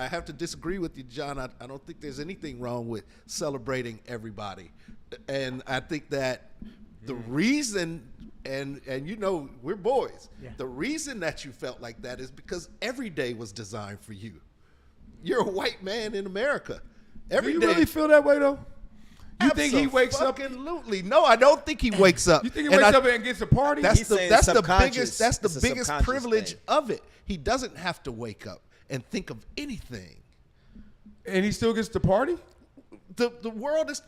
I have to disagree with you, John. I don't think there's anything wrong with celebrating everybody. And I think that the reason, and you know, we're boys, the reason that you felt like that is because every day was designed for you. You're a white man in America. Every Do day. you really feel that way, though? You think he wakes up? Absolutely. No, I don't think he wakes up. You think he wakes up and gets a party? That's the biggest privilege of it. He doesn't have to wake up and think of anything. And he still gets to party? The world is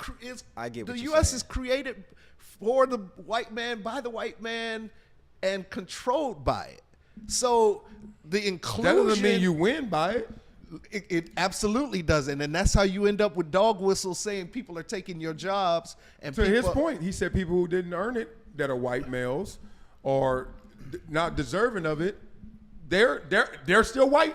I get what the you're U.S. saying. is created for the white man, by the white man, and controlled by it. So the inclusion. That doesn't mean you win by it. It absolutely doesn't, and that's how you end up with dog whistles saying people are taking your jobs. And to his point, he said people who didn't earn it, that are white males, or not deserving of it, they're still white.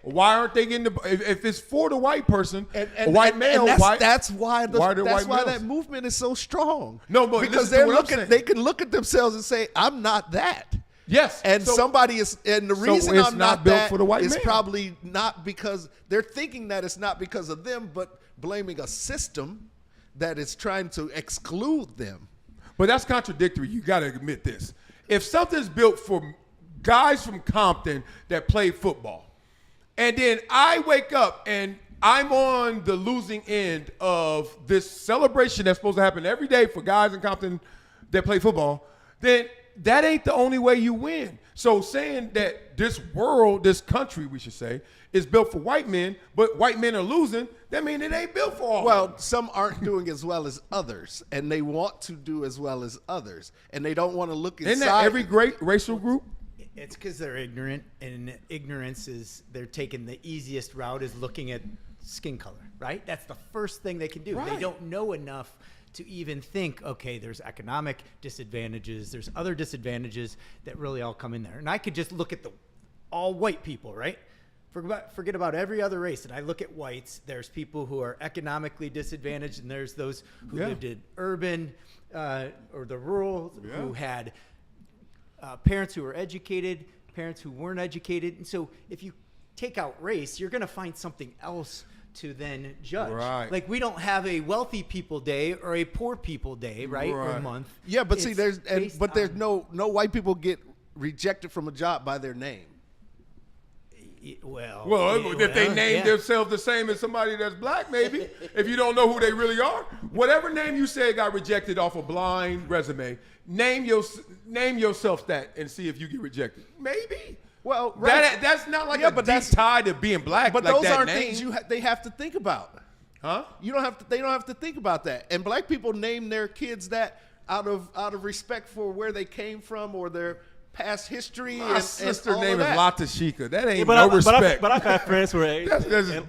Why aren't they getting if it's for the white person, a white male? That's why that movement is so strong. No, but because they can look at themselves and say, "I'm not that." Yes, and the reason I'm not built that for the white is man. probably not because they're thinking that it's not because of them, but blaming a system that is trying to exclude them. But that's contradictory. You got to admit this. If something's built for guys from Compton that play football, and then I wake up and I'm on the losing end of this celebration that's supposed to happen every day for guys in Compton that play football, then that ain't the only way you win. So saying that this world, this country, we should say, is built for white men, but white men are losing, that means it ain't built for all. Well, some aren't doing as well as others, and they want to do as well as others, and they don't want to look inside. Isn't that every great racial group? It's because they're ignorant, and ignorance is they're taking the easiest route is looking at skin color, right? That's the first thing they can do. Right. They don't know enough to even think, okay, there's economic disadvantages, there's other disadvantages that really all come in there. And I could just look at the all white people, right? Forget about every other race. And I look at whites, there's people who are economically disadvantaged, and there's those who lived in urban or the rural, who had parents who were educated, parents who weren't educated. And so if you take out race, you're going to find something else to then judge. Right. Like we don't have a wealthy people day or a poor people day, right? Or month. Yeah, but see, there's no white people get rejected from a job by their name. If they name themselves the same as somebody that's black, maybe. If you don't know who they really are, whatever name you say got rejected off a blind resume, name yourself that and see if you get rejected. Maybe. Well, that's not like that's tied to being black. But like those that aren't name. things they have to think about. Huh? They don't have to think about that. And black people name their kids that out of respect for where they came from or their past history. My sister and name is Latashika. That ain't no respect. But I've had friends who are Asian.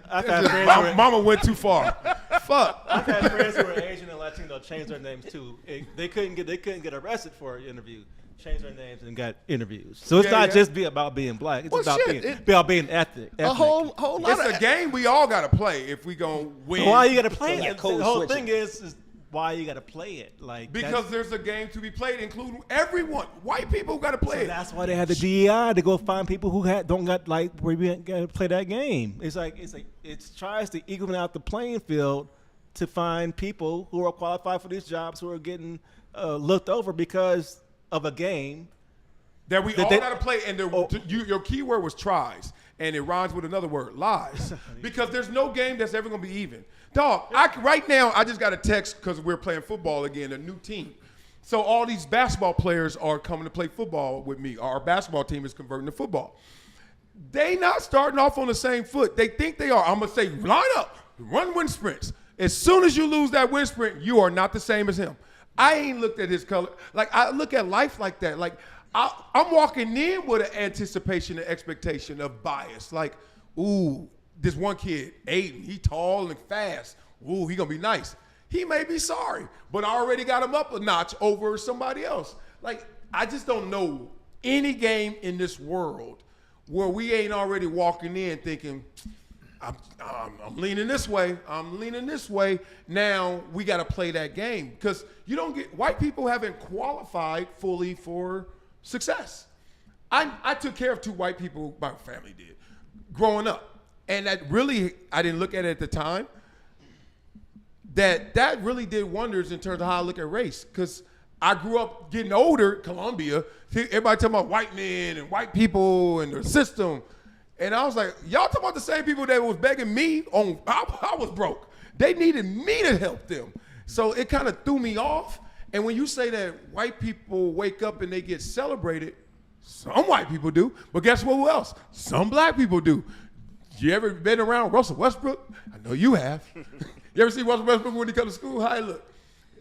Mama went too far. Fuck. I've had friends who are Asian and Latino change their names too. They couldn't get arrested for an interview. Changed their names and got interviews. So it's not just about being black. It's about being ethnic. A whole lot. It's a game we all got to play if we gonna win. So why you got to play it? The whole thing is why you got to play it. Because there's a game to be played, including everyone. White people got to play it. That's why they had the DEI to go find people who don't got where we got to play that game. It tries to even out the playing field to find people who are qualified for these jobs who are getting looked over because of a game that we all got to play. And your key word was tries, and it rhymes with another word, lies. Because there's no game that's ever going to be even. Dog, right now, I just got a text because we're playing football again, a new team. So all these basketball players are coming to play football with me. Our basketball team is converting to football. They not starting off on the same foot. They think they are. I'm going to say, line up, run wind sprints. As soon as you lose that wind sprint, you are not the same as him. I ain't looked at his color. Like, I look at life like that. Like, I'm walking in with an anticipation and expectation of bias. Like, ooh, this one kid, Aiden, he tall and fast. Ooh, he gonna be nice. He may be sorry, but I already got him up a notch over somebody else. Like, I just don't know any game in this world where we ain't already walking in thinking, I'm leaning this way. I'm leaning this way. Now we got to play that game because white people haven't qualified fully for success. I took care of two white people, my family did, growing up. And that really, I didn't look at it at the time. That really did wonders in terms of how I look at race. Because I grew up getting older, Columbia. Everybody talking about white men and white people and their system. And I was like, y'all talking about the same people that was begging me on, I was broke. They needed me to help them. So it kind of threw me off. And when you say that white people wake up and they get celebrated, some white people do. But guess what else? Some black people do. You ever been around Russell Westbrook? I know you have. You ever see Russell Westbrook when he come to school? How he look?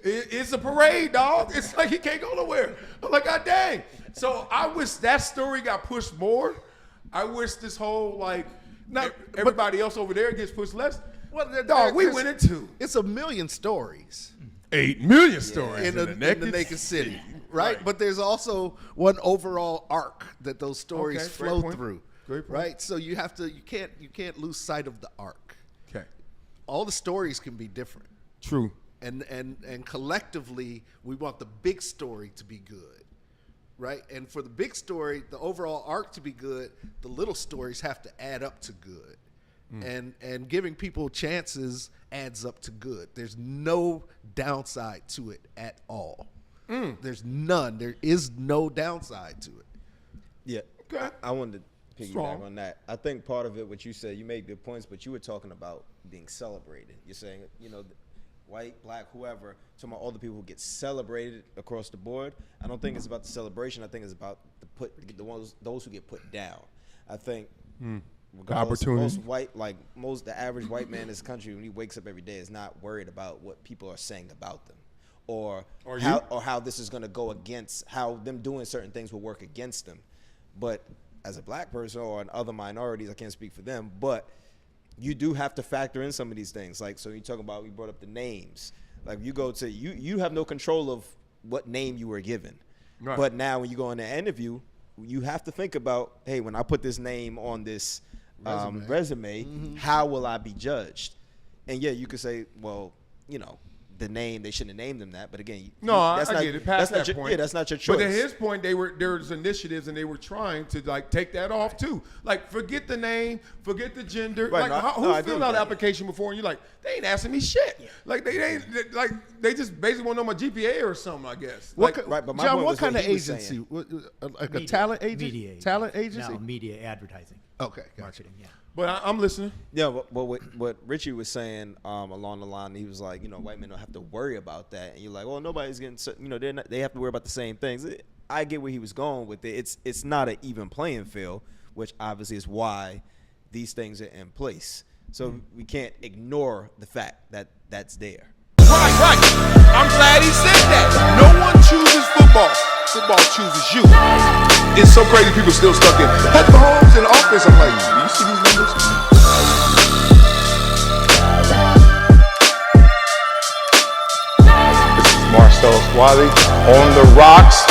It's a parade, dog. It's like he can't go nowhere. I'm like, God dang. So I wish that story got pushed more. I wish this whole, like, everybody else over there gets pushed less. Well, dog, we went into. It's a million stories. 8 million stories in the naked city, right? But there's also one overall arc that those stories flow through, right? So you can't lose sight of the arc. Okay. All the stories can be different. True. And collectively, we want the big story to be good, right? And for the big story, the overall arc to be good, the little stories have to add up to good. And giving people chances adds up to good. There's no downside to it at all. There's none. There is no downside to it. Yeah. Okay. I wanted to piggyback on that. I think part of it, what you said, you made good points, but you were talking about being celebrated. You're saying, you know, white, black, whoever, talking about all the people who get celebrated across the board. I don't think it's about the celebration. I think it's about those who get put down. I think opportunity. The average white man in this country, when he wakes up every day, is not worried about what people are saying about them, or how this is going to go against, how them doing certain things will work against them. But as a black person or in other minorities, I can't speak for them, but you do have to factor in some of these things. Like, so you talk about, we brought up the names. Like, you go to, you have no control of what name you were given. Right. But now when you go in the interview, you have to think about, hey, when I put this name on this resume, how will I be judged? And yeah, you could say, well, you know, the name, they shouldn't have named them that. But again, I get it. Past that point. Yeah, that's not your choice. But at his point, there's initiatives, and they were trying to like take that off too. Like, forget the name, forget the gender. Right, like, who filled out an application before, and you're like, they ain't asking me shit. Yeah. Like they just basically want to know my GPA or something, I guess. But John, what kind of agency? Like a talent agency? Media. Talent agency? No, media advertising. Okay, marketing. Yeah. But I'm listening. Yeah, but what Richie was saying along the line, he was like, you know, white men don't have to worry about that, and you're like, well, nobody's getting, you know, they have to worry about the same things. I get where he was going with it. It's not an even playing field, which obviously is why these things are in place. So we can't ignore the fact that that's there. Right. I'm glad he said that. No one chooses football. Football chooses you. It's so crazy people still stuck in Patrick Mahomes in the offense. I'm like, do you see these numbers? This is Marcellus Wiley on the rocks.